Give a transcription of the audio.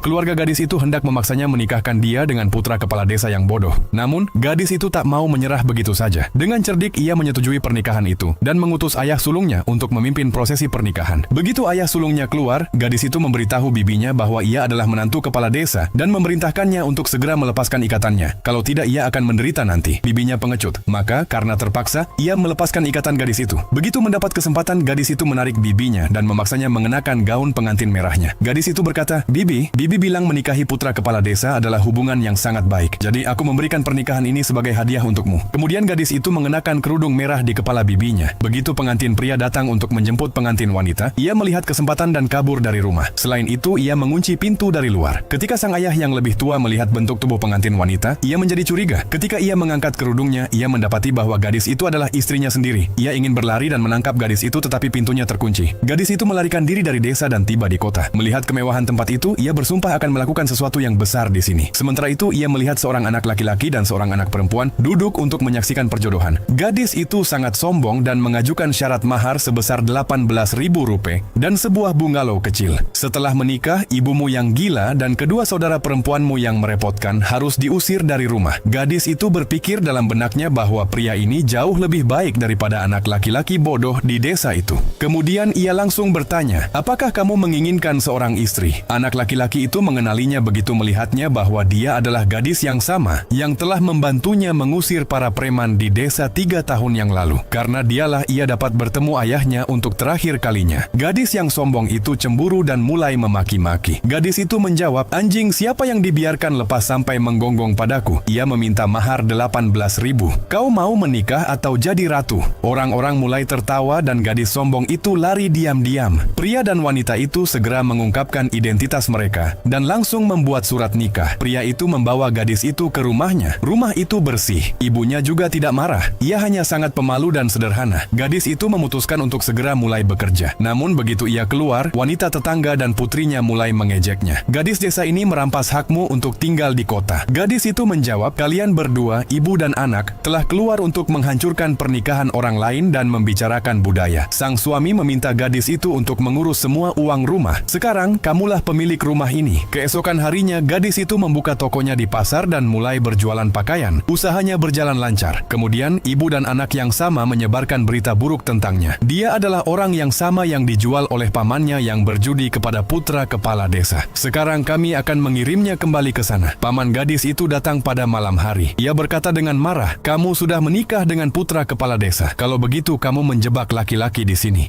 keluarga gadis itu hendak memaksanya menikahkan dia dengan putra kepala desa yang bodoh. Namun, gadis itu tak mau menyerah begitu saja. Dengan cerdik, ia menyetujui pernikahan itu dan mengutus ayah sulungnya untuk memimpin prosesi pernikahan. Begitu ayah sulungnya keluar, gadis itu memberitahu bibinya bahwa ia adalah menantu kepala desa dan memerintahkannya untuk segera melepaskan ikatannya. Kalau tidak, ia akan menderita nanti. Bibinya pengecut. Maka, karena terpaksa, ia melepaskan ikatan gadis itu. Begitu mendapat kesempatan, gadis itu menarik bibinya dan memaksanya mengenakan gaun pengantin merahnya. Gadis itu berkata, Bibi bilang menikahi putra kepala desa adalah hubungan yang sangat baik. Jadi aku memberikan pernikahan ini sebagai hadiah untukmu. Kemudian gadis itu mengenakan kerudung merah di kepala bibinya. Begitu pengantin pria datang untuk menjemput pengantin wanita, ia melihat kesempatan dan kabur dari rumah. Selain itu, ia mengunci pintu dari luar. Ketika sang ayah yang lebih tua melihat bentuk tubuh pengantin wanita, ia menjadi curiga. Ketika ia mengangkat kerudungnya, ia mendapati bahwa gadis itu adalah istrinya sendiri. Ia ingin berlari dan menangkap gadis itu, tetapi pintunya terkunci. Gadis itu melarikan diri dari desa dan tiba di kota. Melihat kemewahan tempat itu, ia bersumpah akan melakukan sesuatu yang besar di sini. Sementara itu, ia melihat seorang anak laki-laki dan seorang anak perempuan duduk untuk menyaksikan perjodohan. Gadis itu sangat sombong dan mengajukan syarat mahar sebesar 18.000 rupiah dan sebuah bungalow kecil. Setelah menikah, ibumu yang gila dan kedua saudara perempuanmu yang merepotkan harus diusir dari rumah. Gadis itu berpikir dalam benaknya bahwa pria ini jauh lebih baik daripada anak laki-laki bodoh di desa itu. Kemudian ia langsung bertanya, apakah kamu menginginkan seorang istri? Anak laki-laki itu mengenalinya begitu melihatnya bahwa dia adalah gadis yang sama yang telah membantunya mengusir para preman di desa 3 tahun yang lalu. Karena dialah ia dapat bertemu ayahnya untuk terakhir kalinya. Gadis yang sombong itu cemburu dan mulai memaki-maki. Gadis itu menjawab, anjing, siapa yang dibiarkan lepas sampai menggonggong padaku? Ia meminta mahar 18.000. Kau mau menikah atau jadi ratu? Orang-orang mulai tertawa dan gadis sombong itu lari diam-diam. Pria dan wanita itu segera mengungkapkan identitas mereka dan langsung membuat surat nikah. Pria itu membawa gadis itu ke rumahnya. Rumah itu bersih. Ibunya juga tidak marah. Ia hanya sangat pemalu dan sederhana. Gadis itu memutuskan untuk segera mulai bekerja. Namun begitu ia keluar, wanita tetangga dan putrinya mulai mengejeknya. Gadis desa ini merampas hakmu untuk tinggal di kota. Gadis itu menjawab, kalian berdua, ibu dan anak, telah keluar untuk menghancurkan pernikahan orang lain dan membicarakan budaya. Sang suami meminta gadis itu untuk mengurus semua uang rumah. Sekarang, kamulah pemilik rumah ini. Keesokan harinya, gadis itu membuka tokonya di pasar dan mulai berjualan pakaian. Usahanya berjalan lancar. Kemudian, ibu dan anak yang sama menyebarkan berita buruk tentangnya. Dia adalah orang yang sama yang dijual oleh pamannya yang berjudi kepada putra kepala desa. Sekarang kami akan mengirimnya kembali ke sana. Paman gadis itu datang pada malam hari. Ia berkata dengan marah, kamu sudah menikah dengan putra kepala desa. Kalau begitu, kamu menjebak laki-laki di sini.